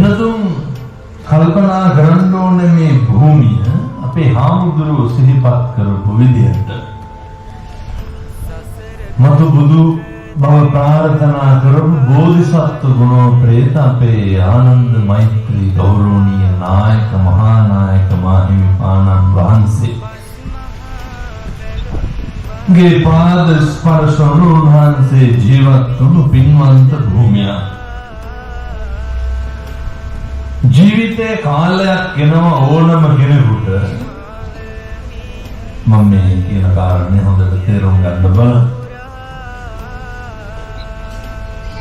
පින්නතුන් කල්පනා කරන්න ඕනේ මේ භූමිය අපේ හාමුදුරුවෝ සිහිපත් කරපු විදිහට මතු බුදු බව ප්‍රාර්ථනා කරපු බෝධිසත්ව ගුණෝපේත අපේ ආනන්ද මෛත්‍රී ගෞරවනීය නායක මහා නායක මාහිමිපාණන් වහන්සේ ගේ පාද ස්පර්ශ වහන්සේ ජීවත් වුණු පින්වන්ත භූමිය ජීවිතේ කාලයක් එනවා ඕනම කෙනෙකුට මම මේ කියන කාරණේ හොඳට තේරුම් ගන්න බලන්න.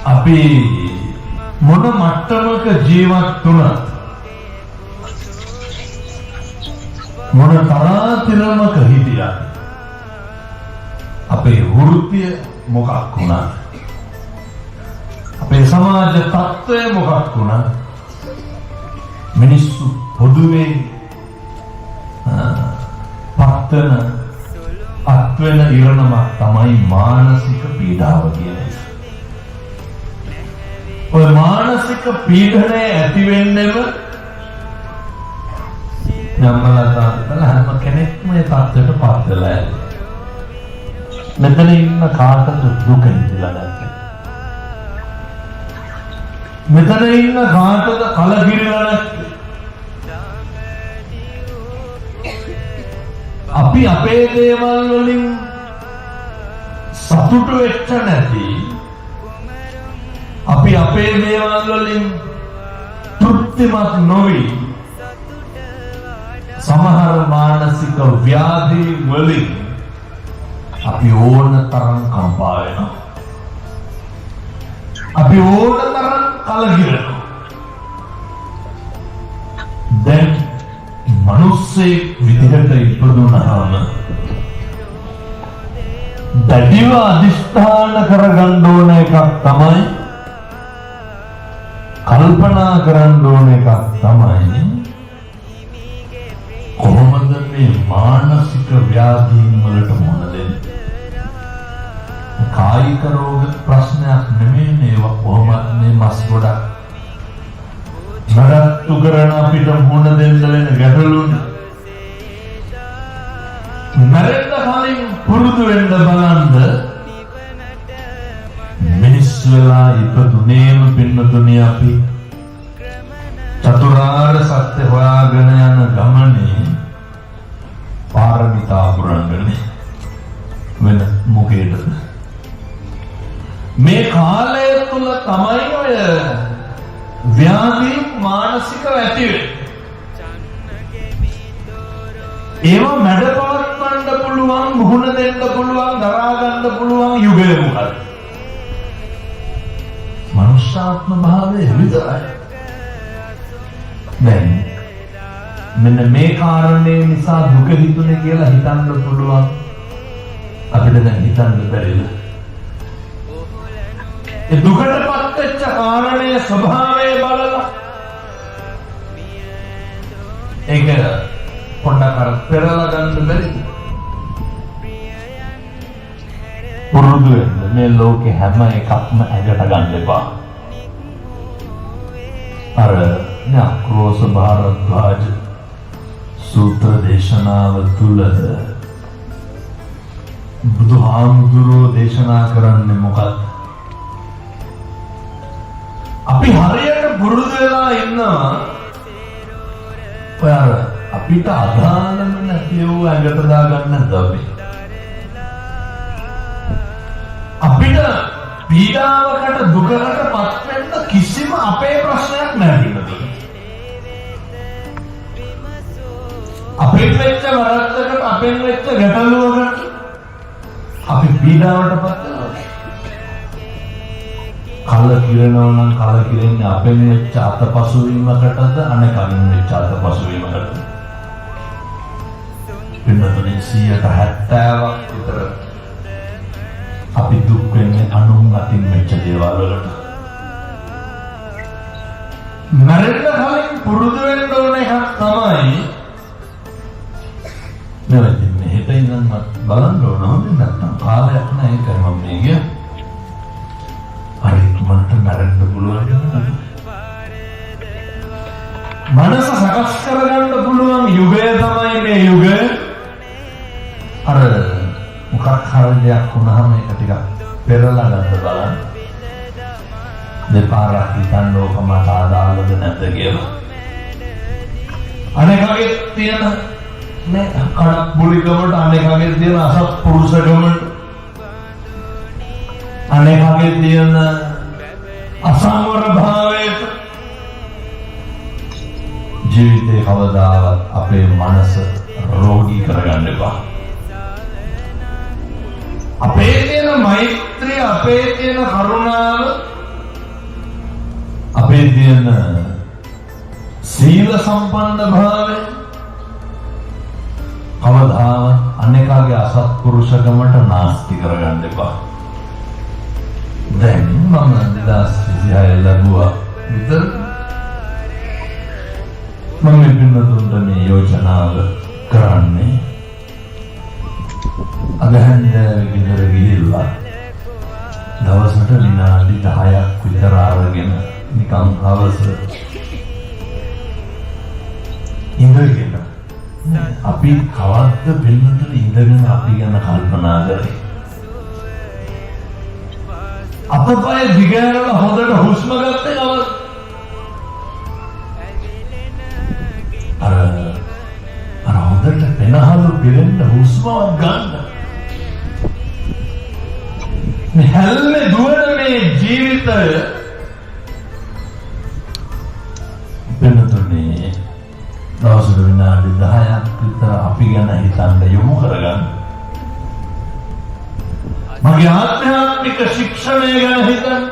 අපි මොන මට්ටමක ජීවත් වුණත් මොන තරාතිරමක හිටියත් අපේ වෘත්තිය මොකක් වුණත් අපේ සමාජ තත්ත්වය මොකක් වුණත් මිනිස්සු පොදුවේ පත්තන අත්වෙන ඉරණමක් තමයි මානසික පීඩාව කියන එක. ඔය මානසික පීඩනය ඇති වෙන්නෙම යම්මලා තාත්තලා හැම කෙනෙක්ම මේ තත්ත්වයට පත් වෙලා ඇති. මෙතන ඉන්න කාටද දුක හිතලා නැත්තේ? මෙතන ඉන්න කාටද කලකිරිලා නැත්තේ? අපි අපේ දේවල් වලින් සතුටු වෙච්ච නැති, අපි අපේ දේවල් වලින් තෘප්තිමත් නොවි සමහර මානසික ව්‍යාධි වලින් අපි ඕන තරම් කම්පා වෙනවා. අපි ඕන තරම් කලකිරෙනවා. දැන් මිනිස්සේ විදිහට ඉපදුනහම දැඩිව අධිෂ්ඨාන කරගන්න ඕන එකක් තමයි, කල්පනා කරන්න ඕන එකක් තමයි කොහොමද මේ මානසික ව්‍යාධීන් වලට මුහුණ දෙන්නේ? කායික රෝග ප්‍රශ්නයක් නෙමෙයි මේවා. කොහොමද මේ මස් ගොඩක් නඩත්තු කරන අපිට මුහුණ දෙන්න වෙන ගැටලුන් මරෙන්න කලින් පුරුදු වෙන්න බලන්න. මිනිස්සු වෙලා ඉපදුනේම පින්නතුනේ අපි චතුරාර්ය සත්‍ය හොයාගෙන යන ගමනේ පාරමිතා පුරන්නේ වෙන මොකේද? මේ කාලය තුල තමයි ඔය ව්‍යාධි මානසික ඇති වෙන්නේ. ඒවා මැඩපවත්වන්න පුළුවන්, මුහුණ දෙන්න පුළුවන්, දරා ගන්න පුළුවන් යුගය මොකක්ද? මනුෂ්‍යාත්ම භාවය විතරයි. දැන් මෙන්න මේ කාරණේ නිසා දුක හිතුනේ කියලා හිතන්න පුළුවන්. අපිට දැන් හිතන්න බැරිද? ඒ දුකටපත් වෙච්ච කාරණේ ස්වභාවය බලලා ඒක පොඩ්ඩක් අර පෙරලා ගන්න බැරිද? පුරුදු වෙන්න මේ ලෝකේ හැම එකක්ම ඇඟට ගන්න එපා. අර ක්‍රෝස භාරද්වාජ සූත්‍ර දේශනාව තුල බුදුහාමුදුරුවෝ දේශනා කරන්නේ මොකක්ද? අපි හරියට පුරුදු වෙලා ඉන්නවා ඔය අපිට අදාළම නැති වූ ඇඟට දාගන්න අපි. අපිට පීඩාවකට දුකකට පත් වෙන්න කිසිම අපේ ප්‍රශ්නයක් නැහැ නේද? අපෙන් වෙච්ච වරද්දකට, අපෙන් වෙච්ච ගැටලුවකට අපි පීඩාවට පත් වෙනවා. කලකිරෙනවා නම් කලකිරෙන්නේ අපෙන් වෙච්ච අතපසුවීමකටද අනෙකමින් වෙච්ච අතපසුවීමකටද? පින්නතුනේ 70%ක් විතර අපි දුක් වෙන්නේ අනුන් අතින් වෙච්ච දේවල් වලට. මරණ කලින් පුරුදු වෙන්න ඕන එකක් තමයි මෙවැනි හෙට ඉඳන් බලන්න ඕන නැත්නම් කාලයක් නැහැ. ඒකයි මම මේ කියන්නේ. හරි මට මරන්න පුළුවන්. මනස සකස් කරගන්න පුළුවන් යුගය තමයි මේ යුගය. අර මොකක් හරි දෙයක් වුණාම ඒක ටිකක් පෙරලා ගන්න බලන්න. දෙපාරක් හිතන්න ඕක මට අදාළද නැද්ද කියලා. අනේකගේ තියෙන නේ කඩක් බුලිකමට, අනේකගේ තියෙන අසත්පුරුෂකමට, අනේකගේ තියෙන අසංවර භාවයට ජීවිතේ කවදාවත් අපේ මනස රෝගී කරගන්න එපා. අපේ තියෙන මෛත්‍රිය, අපේ තියෙන කරුණාව, අපේ තියෙන සීල සම්පන්න භාවය කවදාවත් අනේකගේ අසත්පුරුෂකමට නාස්ති කරගන්න එපා. දැන් මම 2026 ලැබුවා විතර මම පින්නතුන්ට මේ යෝජනාව කරන්නේ අගහන්දෑවේ ගෙදර ගිහිල්ලා දවසට විනාඩි 10ක් විතර අරගෙන නිකන් හවස ඉඳගෙන අපි කවද්ද පින්නතුන්ට ඉඳගෙන අපි ගැන කල්පනා කරේ. අපපය දිගහැරලා හොඳට හුස්ම ගත්තේ කවද? අර හොඳට පෙනහළු පිරෙන්න හුස්මවත් ගන්න. මේ හැල්මේ දුවන මේ ජීවිතය වෙනතුනේ දවසට විනාඩි 10ක් විතර අපි ගැන හිතන්න යොමු කරගන්න. මගේ ආධ්‍යාත්මික ශික්ෂණය ගැන හිතන්න.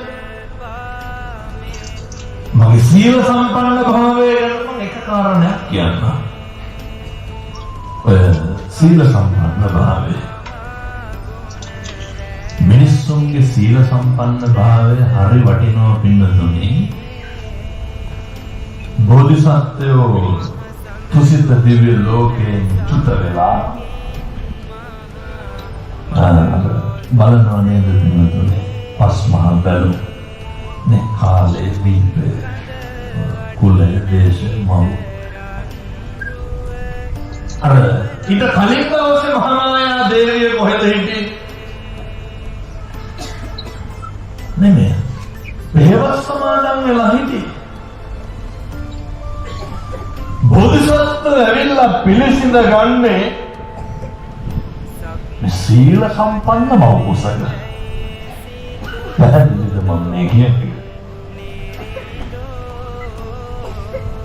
මගේ සීල සම්පන්න භාවය ගැන මම එක කාරණයක් කියන්න. ඔය සීල සම්පන්න භාවය, මිනිස්සුන්ගේ සීල සම්පන්න භාවය හරි වටිනවා පින්නතුනි. බෝධිසත්වයෝ තුසිත දිව්‍ය ලෝකයෙන් චුත වෙලා බලනවා නේද පින්නතුනි? පස් මහා බැලු නේ, කාලේ, දීපේ, කුලේ, දේශේ, මව්. අර ඊට කලින් දවසේ මහාමායා දේවිය කොහෙද හිටියේ? නෙමෙයි, බෙහෙවස් සමාදන් වෙලා හිටියේ. බෝධිසත්ව ඇවිල්ලා පිළිසිඳ ගන්නේ සීල සම්පන්න මව්කුසක. පැහැදිලිද මම මේ කියන්නේ?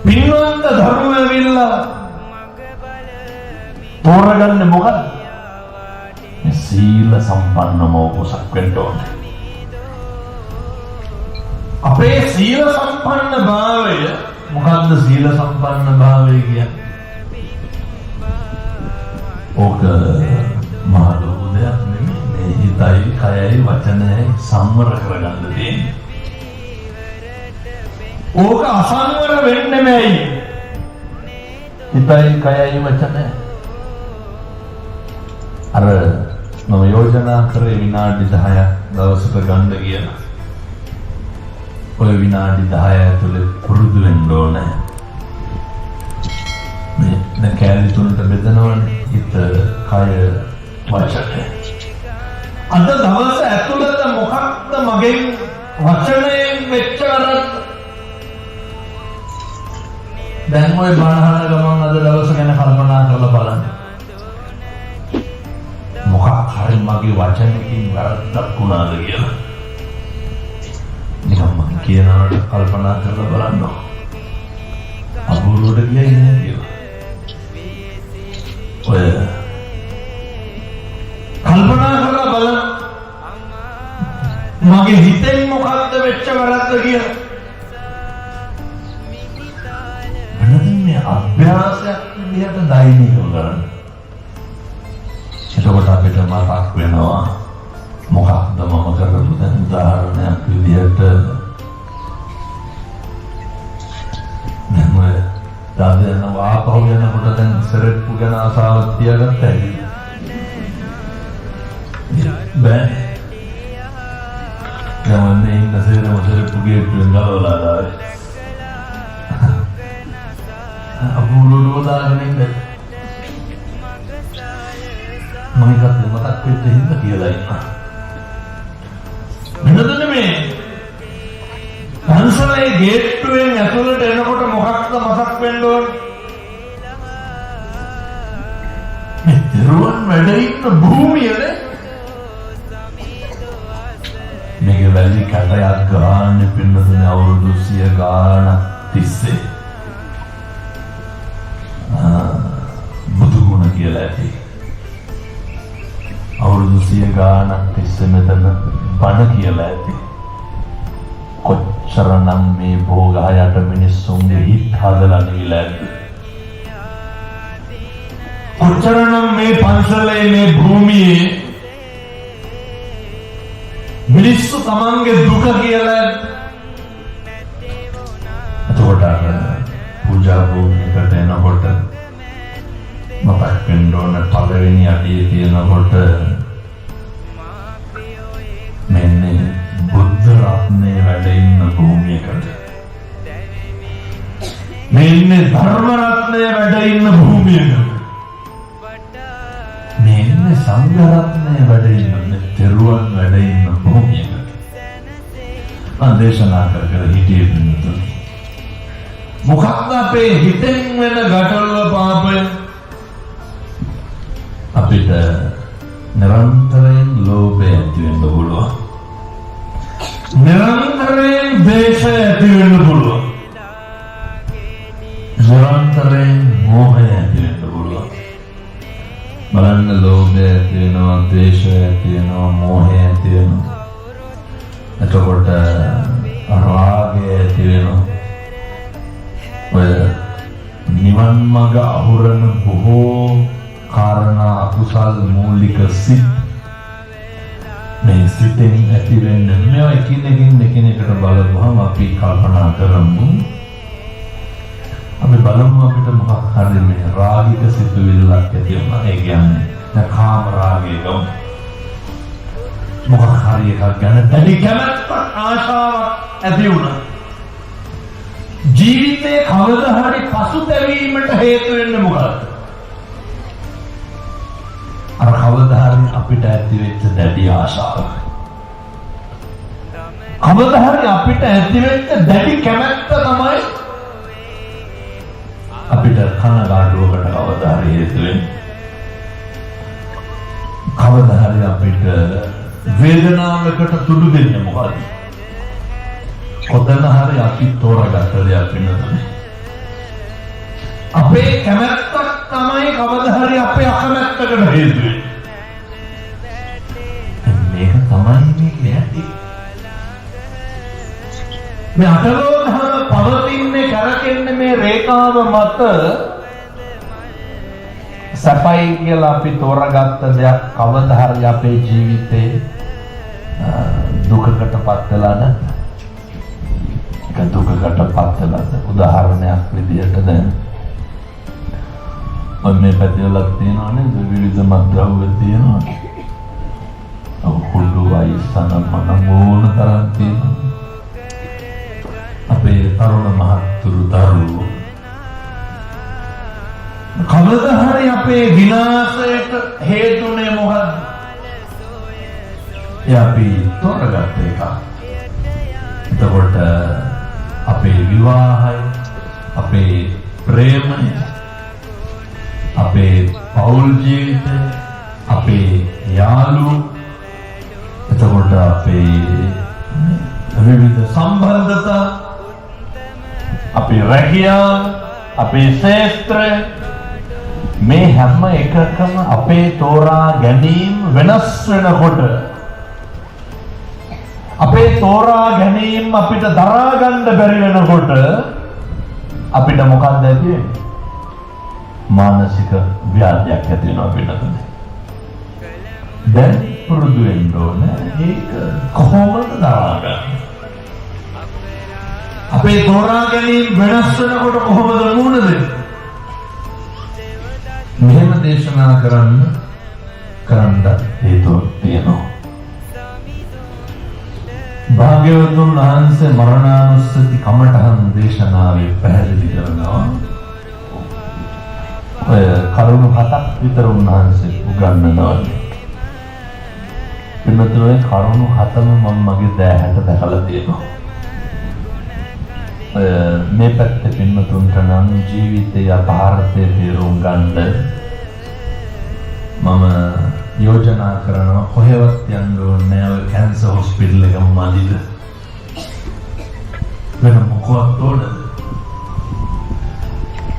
පින්වන්ත ධර්ම ඇවිල්ලා තෝරගන්නේ මොකද? සීල සම්පන්න මව්කුසක් වෙන්න ඕනේ. අපේ සීල සම්පන්න භාවය මොකද්ද? සීල සම්පන්න භාවය කියන්නේ ඕක මහා ලොකු දෙයක් නෙමෙයි. මේ හිතයි, කයයි, වචනයයි සංවර කරගන්න තියෙන්නේ. ඕක අසංවර වෙන්නේ නැයි. හිතයි, කයයි, වචනයයි. අර මම යෝජනා කරේ විනාඩි 10ක් දවසට ගන්න කියලා. ඔය විනාඩි 10 ඇතුලේ පුරුදු වෙන්න ඕනේ. මේ කැලේ තුනට බෙදනවනේ, හිත, කය, වචනය. අද දවස ඇතුළත මොකක්ද මගෙන් වචනයෙන් වෙච්ච වැරද්ද? දැන් ඔය බණහන ගමන් අද දවස ගැන කල්පනා කරලා බලන්න. මොකක් හරි මගේ වචනකින් වැරද්දක් වුණාද කියලා. නිකම් මම කියනවට කල්පනා කරලා බලන්න. අබුරුවට ගියයි නේද කියලා. ඔය කල්පනා කරලා බලන්න. මගේ හිතෙන් මොකක්ද වෙච්ච වැරද්ද කියලා. වෙනදින් මේ අභ්‍යාසයක් විදිහට දෛනිකව කරන්න. එතකොට අපිට මතක් වෙනවා මොකක්ද මම කරපු දැන් උදාහරණයක් විදිහට දැන් ඔය දාදෙන වාපහු යනකොට දැන් සරෙප්පු ගැන ආසාවක් තියාගත්තා ඇයි? බෑ. ගමන්නේ ඉන්න සරෙප්පු ගේට්ටුවෙන් ගලවලා දාවේ. අපූර්ව දාගෙන ඉන්න මම එකත් මතක් වෙච්ච හින්දා කියලා ඉන්නවා. වෙනදද මේ පන්සලේ ගේට්ටුවෙන් ඇතුළට එනකොට මොකක්ද මතක් වෙන්න ඕනේ? මේ දරුවන් වැඩ ඉන්න භූමියද මේක වැලි කඩයක් ගන්න පින්නතුනේ අවුරුදු 100 ගානක් තිස්සේ බුදු ගුණ කියලා ඇති. අවුරුදු 100 ගානක් තිස්සේ මෙතන බණ කියලා ඇති. කොච්චරනම් මේ භෝගහයට මිනිස්සුන්ගේ හිත් හදලා නිවිලා ඇද්ද? කොච්චරනම් මේ පන්සලේ මේ භූමියේ මිනිස්සු තමන්ගේ දුක කියලා එතකොට පූජා භූමියකට එනකොට මතක් වෙන්න ඕන පළවෙනි අඩියේ තියෙනකොට මෙන්න බුද්ධ රත්නයේ වැඩ ඉන්න භූමියකට මෙන්න ධර්ම රත්නයේ වැඩ ඉන්න භූමියකට මෙන්න සංඝ රත්නයේ වැඩ ඉන්න තෙරුවන් වැඩ ඉන්න භූමියකට මම දේශනා කර හිටියේ පිටුතුනි. මොකක්ද අපේ හිතෙන් වෙන ගැටලුව පාපය? අපිට නිරන්තරයෙන් ලෝභය ඇති වෙන්න පුළුවන්. නිරන්තරයෙන් ද්වේෂය ඇති වෙන්න පුළුවන්. නිරන්තරයෙන් මෝහය ඇති වෙන්න පුළුවන්. බලන්න ලෝභය ඇති වෙනවා, ද්වේෂය ඇති වෙනවා, මෝහය ඇති වෙනවා. එතකොට රාගය ඇති වෙනවා. ඔය නිවන් මඟ අහුරන බොහෝ කාරණා අකුසල් මූලික සිත් මේ සිතෙන් ඇති වෙන්නේ මේවා එකිනෙකින් එකිනෙකට බලපුවම අපි කල්පනා කරමු. අපි බලමු අපිට මොකක් හරි මේ රාගික සිතුවිල්ලක් ඇති වෙනවා. ඒ කියන්නේ කාම රාගය ගමු. මොකක් හරි එකක් ගැන දැඩි කැමැත්තක් ආශාවක් ඇති වුණා. ජීවිතේ කවදා හරි පසුතැවීමට හේතු වෙන්නේ මොකක්ද? අර කවදා හරි අපිට ඇති වෙච්ච දැඩි ආශාවක්. කවදා හරි අපිට ඇති වෙච්ච දැඩි කැමැත්ත තමයි අපිට කනගාටුවකට කවදා හරි හේතු වෙන්නේ. කවදා හරි අපිට වේදනාවකට තුඩු දෙන්නේ මොකද? කොතන හරි අපි තෝරගත්ත දෙයක් වෙනවද? අපේ කැමැත්තක් තමයි කවදා හරි අපේ අකමැත්තකට හේතු වෙන්නේ. මේක තමයි මේකේ ඇති. මේ අටලෝකම පවතින්නේ කරකෙන්නේ මේ රේඛාව මත සපයි කියලා අපි තෝරගත්ත දෙයක් කවදා හරි අපේ ජීවිතේ දුකකටපත් වෙලා නැත්නම් දුකකටපත් වෙලා උදාහරණයක් විදිහට දැන් ඔන්නේ පැතිවලක් තියෙනවානේ විවිධ මත්ද්‍රව්‍ය තියෙනවා. කුඩු වයිසන මනෝන තරම් තියෙනවා. අපේ තරුණ මහත්තුරු දරුවෝ කවදා හරි අපේ විනාශයට හේතුනේ මොකද්ද? අපි තෝරගත්ත එක. එතකොට අපේ විවාහය, අපේ ප්‍රේමය, අපේ පෞල් ජීවිතය, අපේ යාළුවෝ, එතකොට අපේ විවිධ සම්බන්ධතා, අපේ රැකියාව, අපේ ශාස්ත්‍රය, මේ හැම එකකම අපේ තෝරා ගැනීම වෙනස් වෙනකොට අපේ තෝරා ගැනීම අපිට දරා ගන්න බැරි වෙනකොට අපිට මොකක්ද ඇති වෙන්නේ? මානසික ව්‍යාධියක් ඇති වෙනවා පිටතට. දැන් පුරුදු වෙන්න ඕනේ ඒක කොහොමද දරාගන්නේ? අපේ තෝරා ගැනීම වෙනස් වෙනකොට කොහොමද මුහුණ දෙන්නේ? මෙහෙම දේශනා කරන්න හේතුවක් තියෙනවා. භාග්‍යවතුන් වහන්සේ මරණානුස්සති කමඨහන් දේශනාවේ පැහැදිලි කරනවා කරුණු 7ක් විතර උන්වහන්සේ උගන්වනවානේ. එන්නතුනේ කරුණු 7ම මම මගේ දෑහැට දැකලා තියෙනවා. මේ පැත්තේ පින්නතුන්ට නම් ජීවිතයේ යථාර්ථයේ තේරුම් ගන්න මම යෝජනා කරනවා කොහෙවත් යන්න ඕනේ නැහැ. කැන්සර් හොස්පිටල් එකම මදිද වෙන මොකවත් ඕනද?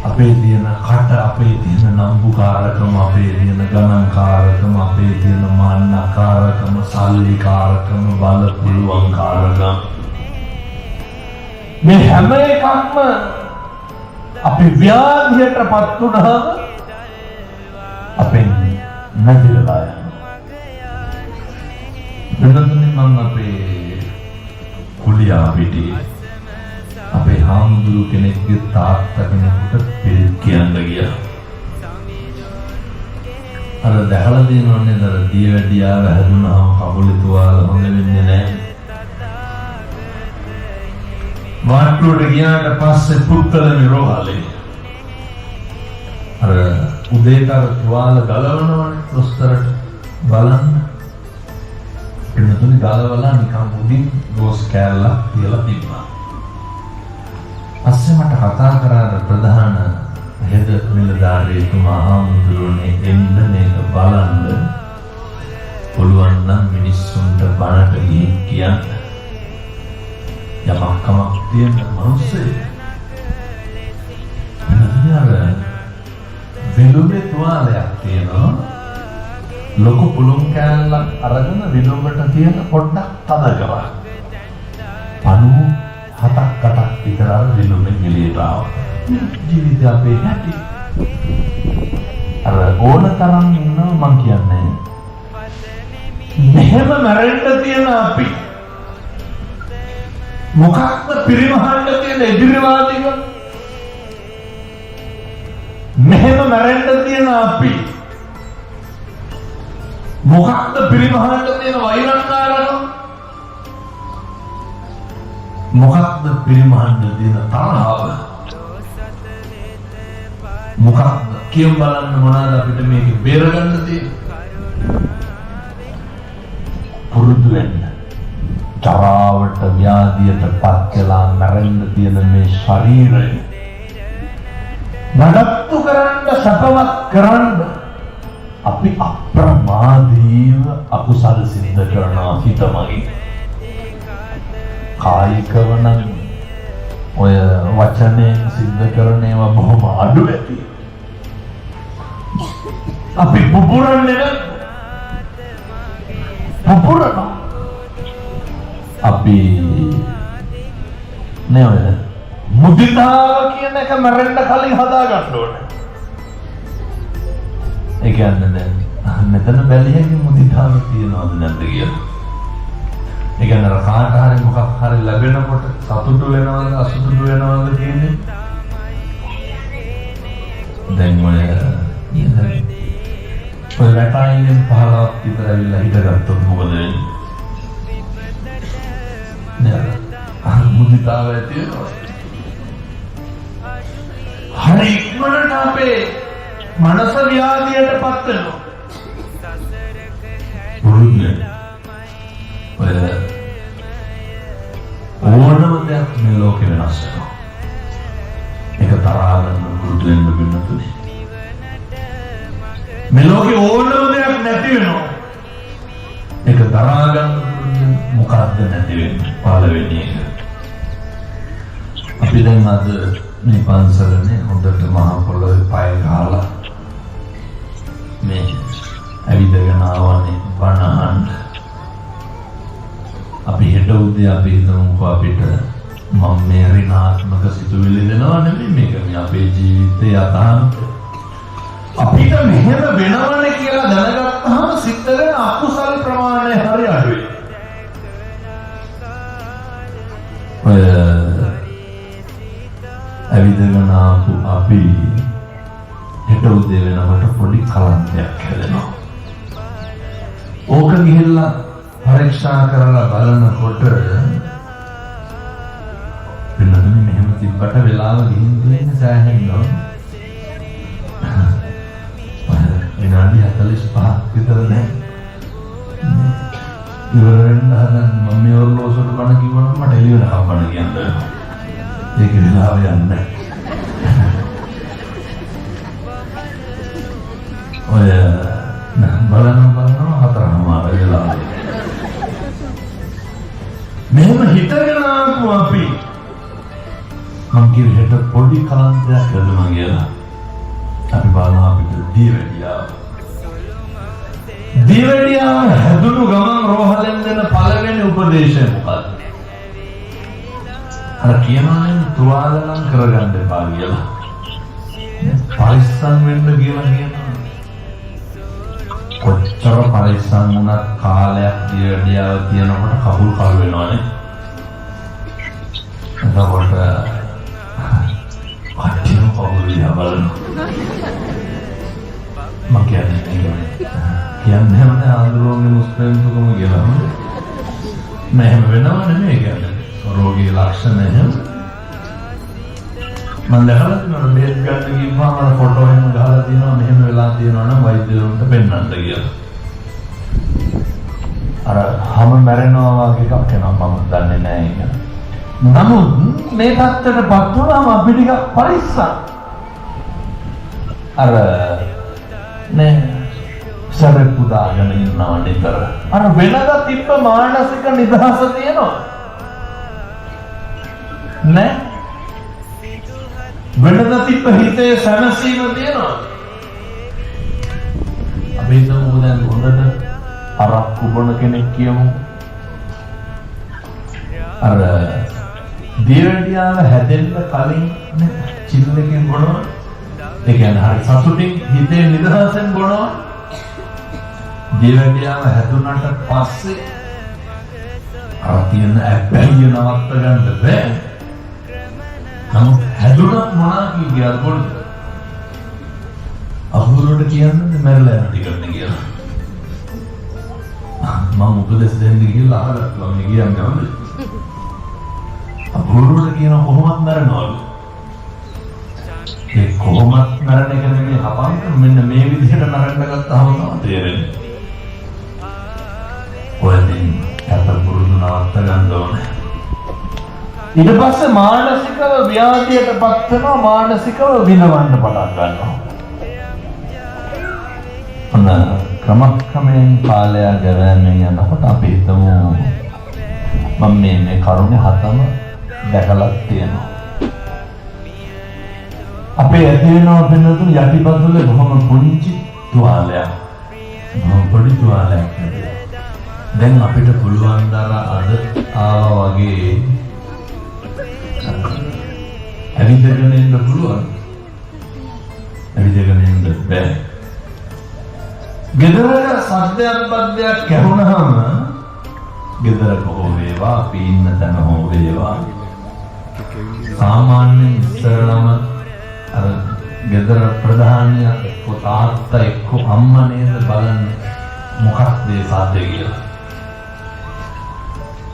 අපේ තියෙන කට, අපේ තියෙන නම්බුකාරකම, අපේ තියෙන ගණන්කාරකම, අපේ තියෙන මාන්නකාරකම, සල්ලිකාරකම, බල පුළුවන්කාරකම, මේ හැම එකක්ම අපි ව්‍යාධියටපත් වුණාම අපෙන් නැතිලා යනවා. මම අපේ කුලියා පිටියේ අපේ හාමුදුරු කෙනෙක්ගේ තාත්තා කෙනෙකුට පිළ කියන්න ගියා. අර දැකලා තියෙනවනේ අර දියවැඩියාව හැදුනහම කකුලේ තුවාල හොඳ වෙන්නේ නැහැ. වාට්ටුවට ගියාට පස්සේ පුත්තලේ රෝහලේ අර උදේට අර තුවාල ගලවනවනේ දොස්තරට බලන්න. එන්නතුනේ ගලවලා නිකන් උඩින් රෝස් කෑල්ලක් තියලා තිබ්බා. පස්සේ මට කතා කරාද ප්‍රධාන හෙද මිලධාරීතුමා හාමුදුරුවනේ එන්න මේක බලන්න පුළුවන් නම් මිනිස්සුන්ට බණට ගිහින් කියන්න. යමක් කමක් තියෙන මනුස්සයෙක්. එන්නතුනේ අර විලුඹේ තුවාලයක් තියෙනවා. ලොකු පුළුන් කෑල්ලක් අරගෙන විලුඹට තියෙන පොඩ්ඩක් තද කරා. පණුව 7-8ක් විතර විලුඹෙන් එළියට ආවා. ජීවිතය අපේ හැටි. අර ඕන තරම් ඉන්නවා මං කියන්නේ. මෙහෙම මැරෙන්න තියෙන අපි මොකක්ද පිරිමහන්න තියෙන එදිරිවාදීක? මෙහෙම මැරෙන්න තියෙන අපි මොකක්ද පිරිමහන්න තියෙන වෛරක්කාරකම? මොකක්ද පිරිමහන්න තියෙන තරහව? මොකක්ද කියමු බලන්න මොනවාද අපිට මේක බේරගන්න තියෙන්නේ? පුරුදු වෙන්න. ජරාවට ව්‍යාධියට පත් වෙලා මැරෙන්න තියෙන මේ ශරීරය නඩත්තු කරන්න, සපවත් කරන්න අපි අප්‍රමාදීව අකුසල සිද්ධ කරනවා හිතමයි. කායිකව නම් ඔය වචනයෙන් සිද්ධ කරන ඒවා බොහොම අඩු ඇති. අපි පුපුරන්නේ පුපුරනවා. අපි නේද මුදිතාව කියන එක මරන්න කලින් හදා ගන්න ඕනේ. ඒ කියන්නේ දැන් මෙතන බැලියගේ මුදිතාව තියනවද නැද්ද කියලා. ඒ කියන්නේ කාට හරි මොකක් හරි ලැබෙනකොට සතුටු වෙනවද අසතුටු වෙනවද කියන්නේ. දැන් ඔය රටයින් 15ක් විතර ඇවිල්ලා හිටගත්තොත් මොකද වෙන්නේ? නේද? මුදිතාව ඇති වෙනවා. හරි ඉක්මනට අපේ මනස ව්‍යාධියටපත් වෙනවා. ඕනම දෙයක් මේ ලෝකෙ වෙනස් වෙනවා. ඒක තරහා ගන්න පුරුදු වෙන්න වෙනතුනේ. මේ ලෝකෙ ඕනම දෙයක් නැති වෙනවා. ඒක තරහා ගන්න මොකක්ද නැති වෙන්නේ? පළවෙනි එක. අපි දැන් අද මේ පන්සලනේ හොඳට මහා පොළොවේ පය ගහලා මේ ඇවිදගෙන ආවනේ බණ අහන්න. අපි හෙට උදේ අපි හිතමු අපිට මම මේ ඍණාත්මක සිතුවිලි දෙනවා නෙමෙයි මේක මේ අපේ ජීවිතේ යථාර්ථය. අපිට මෙහෙම වෙනවනේ කියලා දැනගත්තාම සිද්ධ වෙන අකුසල ප්‍රමාණය හරි අඩුයි. ඔය ඇවිදගෙන ආපු අපි හෙට උදේ වෙනකොට පොඩි කලන්තයක් හැදෙනවා. ඕක ගිහිල්ලා පරීක්ෂා කරලා බලනකොට වෙනදම මෙහෙම තිබ්බට වෙලාව ගිහින් තියෙන සෑහෙනවා. විනාඩි 45ක් විතර දැන් ඉවර වෙන්න හදන මම මේ ඔරලෝසුවට බණ කිව්වනම් මට එළිය වෙනකම් බණ කියන්න වෙනවා. ඒක දිහා යන්නේ. ඔය බලනවා හතරමාර වෙලා. මෙහෙම හිතගෙන ආපු අපි මං කිව්වට පොඩි කාන්තයක් හදනවා කියලා. අපි බලනවා අපිට දීවැඩියා හැදුණු ගමන් රෝහලෙන් දෙන පළවෙනි උපදේශය මොකක්ද? අර කියනවානේ තුවාල නම් කරගන්න එපා කියලා. පරිස්සම් වෙන්න කියලා කියනවා. කොච්චර පරිස්සම් වුණත් කාලයක් දීවැඩියාව තියනකොට කකුල් කල් වෙනවනේ. එතකොට අට්ටිම කකුල් දිහා බලනවා. මම කියන්නේ නැහැ ආන්දෝලනයේ මුස්පෙන්තුකම කියලා. මෙහෙම වෙනව නෙමෙයි කියන්නේ. රෝගී ලක්ෂණ එහෙම. මම දැකලා තියෙනවා බේත් ගන්න ගිහින් මම ෆොටෝ එහෙම ගහලා තියෙනවා මෙහෙම වෙලා තියෙනවා නම් වෛද්‍යවරුන්ට පෙන්වන්න කියලා. අර හැම මැරෙනවා වගේ එකක් වෙනවා මම දන්නේ නැහැ ඒක. නමුත් මේ පැත්තටපත් වුණාම අපි ටිකක් පරිස්සම්. අර නේ සරේ පුදාගෙන ඉන්නවා නිතර. අර වෙනදා තිබ්බ මානසික නිදහස තියෙනවා. නේ වෙනදා තිබ්බ හිතේ සැනසීම තියෙනවා. අපි හිතමු දැන් හොඳට අරක්කු බොන කෙනෙක් කියමු. අර දීවැඩියාව හැදෙන්න කලින් චිල්ලකින් බොනවා. ඒ කියන්නේ හරි සතුටින් හිතේ නිදහසෙන් බොනවා. දීවැඩියාව හැදුනට පස්සේ අර තියෙන ඇබ්බැහිය නවත්ත ගන්න බෑ. නමුත් හැදුනත් මොනවා කියලාද පොඩි අහුරුවට කියන්නේ මැරලා යන ටිකට කියලා. මම උපදෙස් දෙන්න ගිහලා අහලා මම කියන්නේ හොඳයි. අහුරුවට කියන කොහොමද මැරෙනවලු? ඒ කොහොමද මැරෙන එක නෙමෙයි හපන්න මෙන්න මේ විදිහට මැරෙන්න ගත්තාම තමයි තේරෙන්නේ. ඔයදින් අත පුරුදු නවත්ත ගන්න ඕනේ. ඊට පස්සේ මානසිකව ව්‍යාධියටපත් වෙනවා මානසිකව විඳවන්න පටන් ගන්නවා. අන්න ක්‍රමක්‍රමයෙන් කාලය ගෙවමින් යනකොට අපි හිතමු මම මේ කරුණේ හතම දැකලා තියෙනවා. අපේ ඇති වෙනවා වෙනතු යටිපතුලේ බොහොම පුංචි තුවාලයක්. බොහොම පොඩි තුවාලයක්. දැන් අපිට පුළුවන් දරා අද ආවා වගේ ඇවිදගෙන ඉන්න පුළුවන්. ඇවිදගෙන ඉන්න බෑ. ගෙදරක සද්දයක් බද්දයක් කැහුනහම ගෙදරක හෝ වේවා අපි ඉන්න තැන හෝ වේවා සාමාන්‍යයෙන් ඉස්සරලම අර ගෙදර ප්‍රධානියා එක්ක තාත්තා එක්ක අම්මා නේද බලන්නේ මොකක්ද ඒ සද්දේ කියලා.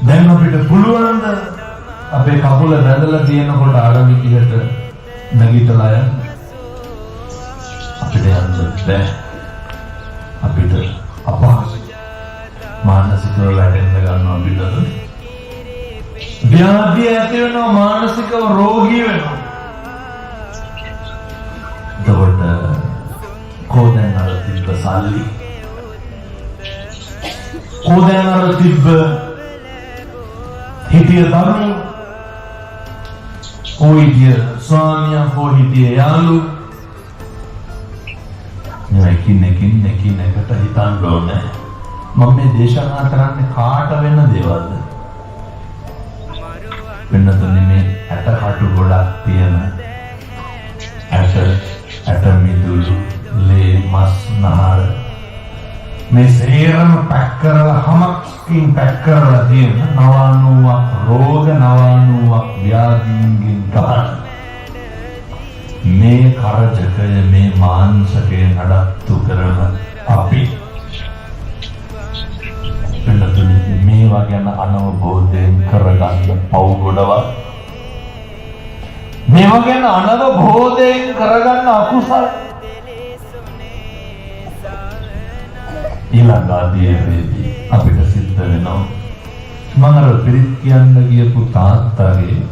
දැන් අපිට පුළුවන් ද අපේ කකුල වැදලා තියෙනකොට අර විදිහට නැගිටලා යන්න අපිට යන්න බැහැ. අපිට අපහසුයි. මානසිකව වැඩෙන්න ගන්නවා අපිට. ව්‍යාධිය ඇති වෙනවා මානසිකව රෝගී වෙනවා. එතකොට කොහෙන්ද අර තිබ්බ සල්ලි? කොහෙන්ද අර තිබ්බ හිතිය දරුවෝ? කොයිදිය ස්වාමියා කොයිදිය යාළු? එකින් එකට හිතන්න ඕනේ. මම මේ දේශනා කරන්නේ කාට වෙන දේවල්ද? වෙනතුනේ මේ ඇට කටු ගොඩක් තියෙන ඇට මිදුළු ලේ මස් නහර මේ සේරම පැක් කරලා හමකින් පැක් කරලා තියෙන 90ක් රෝග 90ක් ව්‍යාධීන්ගෙන් ගන්න මේ කරජකය මේ මාංශකය නඩත්තු කරන අපි වෙනතුනේ මේවා ගැන අනවබෝධයෙන් කරගන්න පව් ගොඩවල් මේවා ගැන අනවබෝධයෙන් කරගන්න අකුසල ඊළඟ අධ්‍යයනයේදී අපිට සිද්ධ වෙනවා මම අර පිරිත් කියන්න ගියපු තාත්තගේ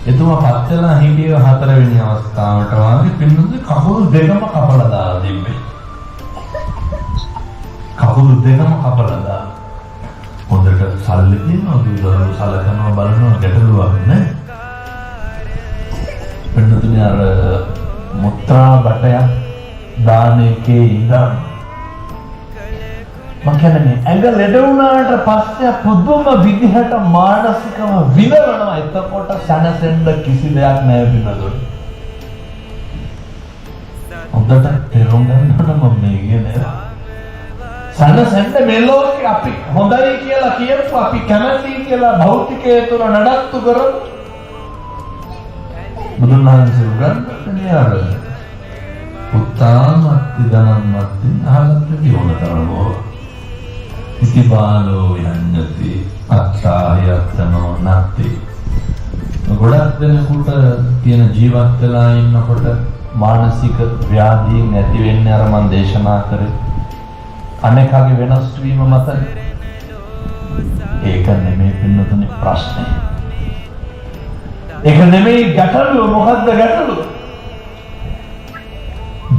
එතුමා පත් වෙලා හිටිය 4 වෙනි අවස්ථාවට වාගේ පින්නුනේ කකුල් දෙකම කපලා දාලා තිබ්බේ. කකුල් දෙකම කපලා දාලා. හොඳට සල්ලි තියෙනවා දුරව සලකනවා බලනවා ගැටලුවක් නෑ. පින්නුනේ අර මුත්‍රා බටයක් දාන එකේ ඉඳන් මම කියන්නේ ඇඟ ලෙඩ වුණාට පස්සේ පුදුම විදිහට මානසිකව විඳවනවා. එතකොට සැනසෙන්න කිසි දෙයක් නැහැ පින්නදොට. හොඳට තේරුම් ගන්න ඕන මම මේ කියන්නේ. සැනසෙන්න මේ ලෝකේ අපි හොඳයි කියලා කියපු අපි කැමති කියලා භෞතිකයේ තුල නඩත්තු කරමු. බුදුන් වහන්සේ උගන්වන්නේ අර උත්තාමත්ති ධනම්මත්ති අහලත් කියවන තරමෝ ඉතිබාලෝ යන්නති අත්තායත්තනෝ නැති. ගොඩක් දෙනෙකුට තියෙන ජීවත් වෙලා ඉන්නකොට මානසික ව්‍යාධීන් ඇති වෙන්නේ අර මම දේශනා කරේ අනේකගේ වෙනස් වීම මත. ඒක නෙමෙයි පින්නතුනේ ප්‍රශ්නේ. ඒක නෙමෙයි ගැටලුව. මොකද්ද ගැටලුව?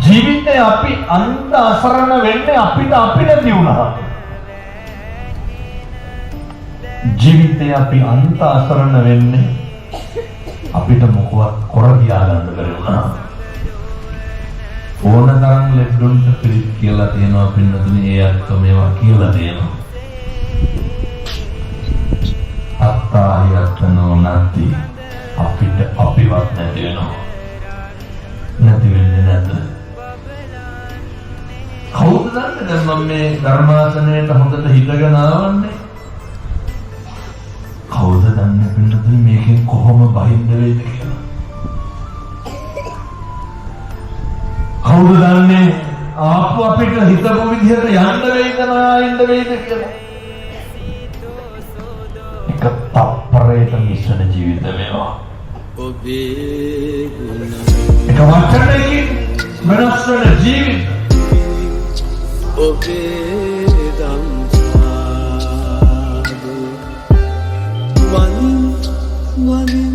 ජීවිතේ අපි අන්ත අසරණ වෙන්නේ අපිට නැති වුණා. ජීවිතේ අපි අන්ත අසරණ වෙන්නේ අපිට මොකවත් කර ගියා ගන්න බැරි වුණා. ඕනතරම් ලෙඩුන්ට පිළිත් කියලා තියෙනවා පින්නතුනේ ඒ අත්ත මේවා කියලා තියෙනවා. අත්තායතනෝ නැති අපිට අපිවත් නැති වෙනවා. නැති වෙන්නේ නැද්ද? කවුද දන්නේ දැන් මම මේ ධර්මාසනයට හොඳට හිතගෙන ආවන්නේ? කවුද දන්නේ පින්නතුනේ මේකෙන් කොහොම බහින්න වෙයිද කියලා? කවුද දන්නේ ආපු අපිට හිතපු විදිහට යන්න වෙයිද නැයින්ද වෙයිද කියලා? එක තප්පරයක මිශ්‍රණ ජීවිත මේවා. එක වචනයකින් වෙනස් වෙන ජීවිත. one